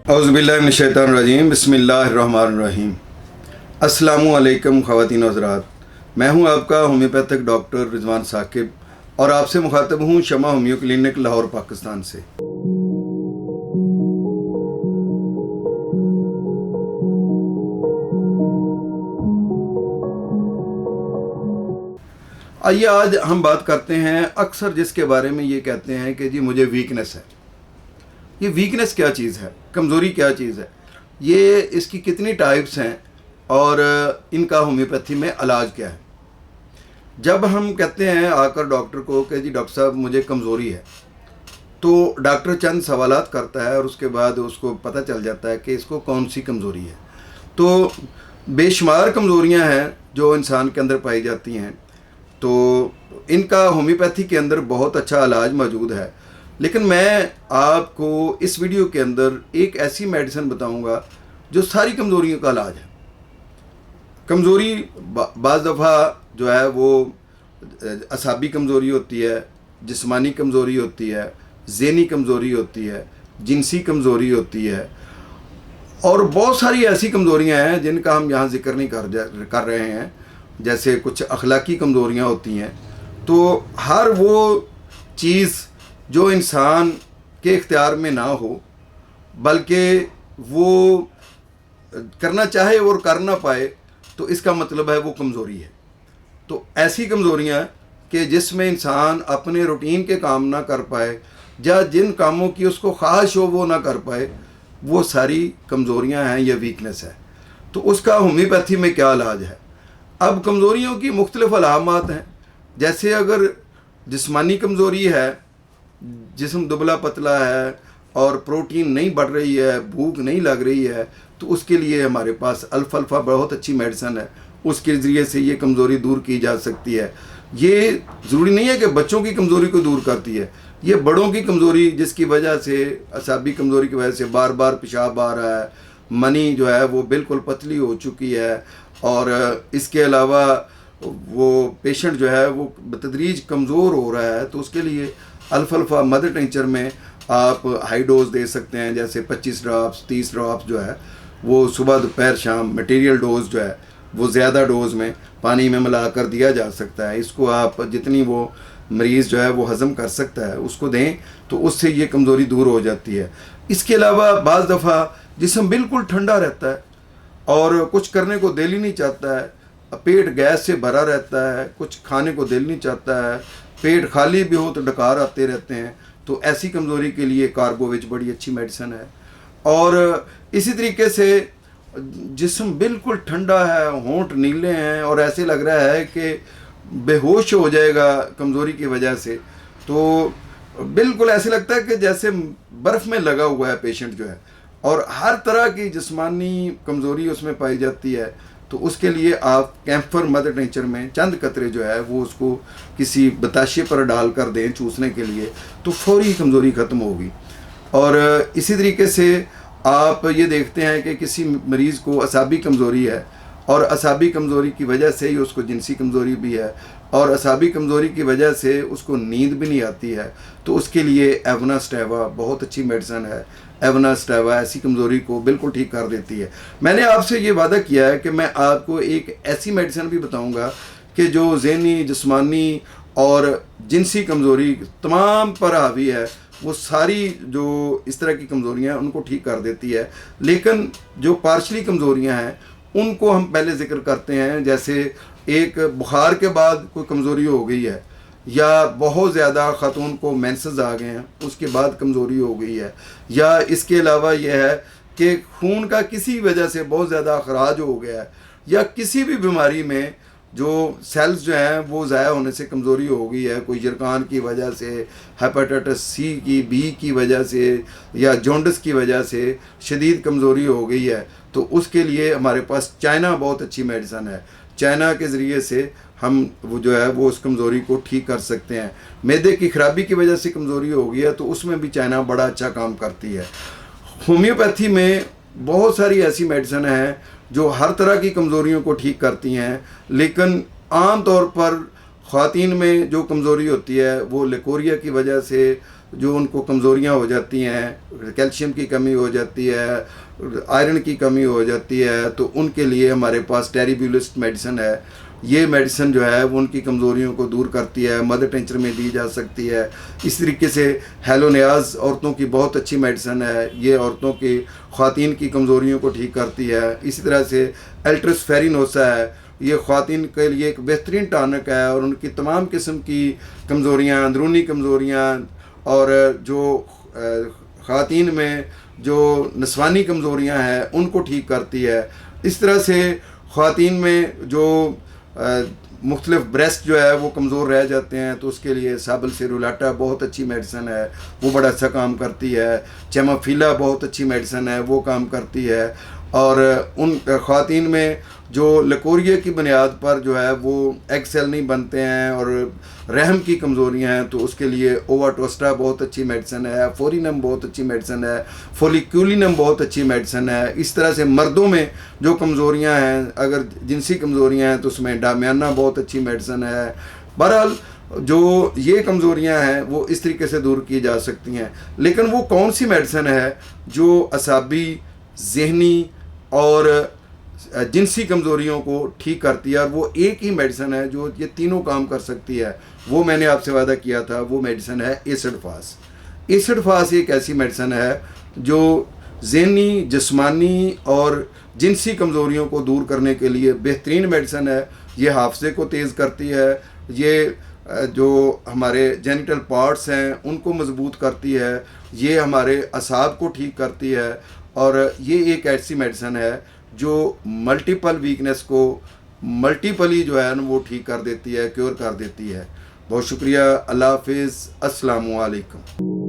औज़ुबिल्लाहिमिनश्शैतानिर्रजीम बिस्मिल्लाहिर्रहमानिर्रहीम। अस्सलामुअलैकुम ख़वातीन व हज़रात, मैं हूं आपका होम्योपैथिक डॉक्टर रिजवान साकिब और आपसे मुखातब हूं शमा होम्यो क्लिनिक लाहौर पाकिस्तान से। आइए आज हम बात करते हैं अक्सर जिसके बारे में ये कहते हैं कि जी मुझे वीकनेस है। ये वीकनेस क्या चीज़ है, कमज़ोरी क्या चीज़ है, ये इसकी कितनी टाइप्स हैं और इनका होम्योपैथी में इलाज क्या है। जब हम कहते हैं आकर डॉक्टर को कि जी डॉक्टर साहब मुझे कमज़ोरी है, तो डॉक्टर चंद सवालात करता है और उसके बाद उसको पता चल जाता है कि इसको कौन सी कमज़ोरी है। तो बेशुमार कमज़ोरियां हैं जो इंसान के अंदर पाई जाती हैं, तो इनका होम्योपैथी के अंदर बहुत अच्छा इलाज मौजूद है। लेकिन मैं आपको इस वीडियो के अंदर एक ऐसी मेडिसिन बताऊंगा जो सारी कमज़ोरियों का इलाज है। कमज़ोरी बाज़ दफ़ा जो है वो असाबी कमज़ोरी होती है, जिस्मानी कमज़ोरी होती है, ज़हनी कमज़ोरी होती है, जिनसी कमज़ोरी होती है और बहुत सारी ऐसी कमज़ोरियां हैं जिनका हम यहाँ ज़िक्र नहीं कर रहे हैं। जैसे कुछ अखलाकी कमज़ोरियां होती हैं। तो हर वो चीज़ जो इंसान के इख्तियार में ना हो बल्कि वो करना चाहे और कर ना पाए, तो इसका मतलब है वो कमज़ोरी है। तो ऐसी कमज़ोरियाँ कि जिसमें इंसान अपने रूटीन के काम ना कर पाए या जिन कामों की उसको ख्वाहिश हो वो ना कर पाए, वो सारी कमज़ोरियाँ हैं या वीकनेस है। तो उसका होम्योपैथी में क्या इलाज है। अब कमज़ोरियों की मुख्तलिफ अलामात हैं। जैसे अगर जिस्मानी कमज़ोरी है, जिस्म दुबला पतला है और प्रोटीन नहीं बढ़ रही है, भूख नहीं लग रही है, तो उसके लिए हमारे पास अल्फ़ा बहुत अच्छी मेडिसिन है। उसके ज़रिए से ये कमज़ोरी दूर की जा सकती है। ये ज़रूरी नहीं है कि बच्चों की कमज़ोरी को दूर करती है, ये बड़ों की कमज़ोरी जिसकी वजह से असाबी कमज़ोरी की वजह से बार बार पेशाब आ रहा है, मनी जो है वो बिल्कुल पतली हो चुकी है और इसके अलावा वो पेशेंट जो है वो बतदरीज कमज़ोर हो रहा है, तो उसके लिए अल्फ़ा मदर टिंचर में आप हाई डोज दे सकते हैं। जैसे 25 ड्रॉप्स 30 ड्रॉप्स जो है वो सुबह दोपहर शाम मटेरियल डोज जो है वो ज़्यादा डोज में पानी में मिलाकर दिया जा सकता है। इसको आप जितनी वो मरीज़ जो है वो हज़म कर सकता है उसको दें, तो उससे ये कमज़ोरी दूर हो जाती है। इसके अलावा बाज़ दफ़ा जिस्म बिल्कुल ठंडा रहता है और कुछ करने को दिल ही नहीं चाहता है, पेट गैस से भरा रहता है, कुछ खाने को दिल नहीं चाहता है, पेट खाली भी हो तो डकार आते रहते हैं, तो ऐसी कमज़ोरी के लिए कार्बोविच बड़ी अच्छी मेडिसिन है। और इसी तरीके से जिस्म बिल्कुल ठंडा है, होंठ नीले हैं और ऐसे लग रहा है कि बेहोश हो जाएगा कमज़ोरी की वजह से, तो बिल्कुल ऐसे लगता है कि जैसे बर्फ़ में लगा हुआ है पेशेंट जो है, और हर तरह की जिस्मानी कमज़ोरी उसमें पाई जाती है। तो उसके लिए आप कैम्फर मदर टिंचर में चंद कतरे जो है वो उसको किसी बताशे पर डाल कर दें चूसने के लिए, तो फौरी कमज़ोरी ख़त्म होगी। और इसी तरीके से आप ये देखते हैं कि किसी मरीज़ को असाबी कमज़ोरी है और असाबी कमज़ोरी की वजह से ही उसको जिनसी कमज़ोरी भी है और असाबी कमज़ोरी की वजह से उसको नींद भी नहीं आती है, तो उसके लिए एवना स्टेवा बहुत अच्छी मेडिसिन है। एवना स्टेवा ऐसी कमज़ोरी को बिल्कुल ठीक कर देती है। मैंने आपसे ये वादा किया है कि मैं आपको एक ऐसी मेडिसिन भी बताऊंगा कि जो ज़हनी, जिस्मानी और जिनसी कमज़ोरी तमाम पर हावी है, वो सारी जो इस तरह की कमज़ोरियाँ हैं उनको ठीक कर देती है। लेकिन जो पार्शली कमज़ोरियाँ हैं उनको हम पहले ज़िक्र करते हैं। जैसे एक बुखार के बाद कोई कमज़ोरी हो गई है या बहुत ज़्यादा ख़ातून को मेंसेस आ गए हैं उसके बाद कमज़ोरी हो गई है, या इसके अलावा यह है कि खून का किसी वजह से बहुत ज़्यादा अखराज हो गया है, या किसी भी बीमारी में जो सेल्स जो हैं वो ज़ाया होने से कमज़ोरी हो गई है, कोई जरकान की वजह से, हेपेटाइटिस सी की बी की वजह से या जॉन्डिस की वजह से शदीद कमज़ोरी हो गई है, तो उसके लिए हमारे पास चाइना बहुत अच्छी मेडिसिन है। चाइना के ज़रिए से हम वो जो है वो उस कमज़ोरी को ठीक कर सकते हैं। मैदे की खराबी की वजह से कमज़ोरी हो गई है, तो उसमें भी चाइना बड़ा अच्छा काम करती है। होम्योपैथी में बहुत सारी ऐसी मेडिसिन हैं जो हर तरह की कमज़ोरियों को ठीक करती हैं, लेकिन आम तौर पर ख़वातीन में जो कमज़ोरी होती है वो लिकोरिया की वजह से, جو ان کو کمزوریاں ہو جاتی ہیں، کیلشیم کی کمی ہو جاتی ہے، آئرن کی کمی ہو جاتی ہے، تو ان کے لیے ہمارے پاس ٹیریبیولسٹ میڈیسن ہے. یہ میڈیسن جو ہے وہ ان کی کمزوریوں کو دور کرتی ہے، مدر ٹینچر میں دی جا سکتی ہے. اس طریقے سے ہیلونیاز عورتوں کی بہت اچھی میڈیسن ہے، یہ عورتوں کی خواتین کی کمزوریوں کو ٹھیک کرتی ہے. اسی طرح سے الٹرسفیرینوسا ہے، یہ خواتین کے لیے ایک بہترین ٹانک ہے، اور ان کی تمام قسم کی کمزوریاں، اندرونی کمزوریاں، اور جو خواتین میں جو نسوانی کمزوریاں ہیں ان کو ٹھیک کرتی ہے. اس طرح سے خواتین میں جو مختلف بریسٹ جو ہے وہ کمزور رہ جاتے ہیں تو اس کے لیے سابل سیرولاٹا بہت اچھی میڈیسن ہے، وہ بڑا اچھا کام کرتی ہے. چیمافیلا بہت اچھی میڈیسن ہے، وہ کام کرتی ہے. اور ان خواتین میں جو لکوریا کی بنیاد پر جو ہے وہ ایگ سیل نہیں بنتے ہیں اور رحم کی کمزوریاں ہیں تو اس کے لیے اوواٹوسٹا بہت اچھی میڈیسن ہے، فورینم بہت اچھی میڈیسن ہے، فولیکیولینم بہت اچھی میڈیسن ہے. اس طرح سے مردوں میں جو کمزوریاں ہیں، اگر جنسی کمزوریاں ہیں تو اس میں ڈامیانہ بہت اچھی میڈیسن ہے. بہرحال جو یہ کمزوریاں ہیں وہ اس طریقے سے دور کی جا سکتی ہیں. لیکن وہ کون سی میڈیسن ہے جو اعصابی، ذہنی اور جنسی کمزوریوں کو ٹھیک کرتی ہے، اور وہ ایک ہی میڈیسن ہے جو یہ تینوں کام کر سکتی ہے. وہ میں نے آپ سے وعدہ کیا تھا، وہ میڈیسن ہے ایسڈ فاس. ایسڈ فاس ایک ایسی میڈیسن ہے جو ذہنی، جسمانی اور جنسی کمزوریوں کو دور کرنے کے لیے بہترین میڈیسن ہے. یہ حافظے کو تیز کرتی ہے، یہ جو ہمارے جینیٹل پارٹس ہیں ان کو مضبوط کرتی ہے، یہ ہمارے اعصاب کو ٹھیک کرتی ہے. اور یہ ایک ایسی میڈیسن ہے جو ملٹیپل ویکنس کو ملٹیپلی جو ہے نا وہ ٹھیک کر دیتی ہے، کیور کر دیتی ہے. بہت شکریہ. اللہ حافظ. السلام علیکم.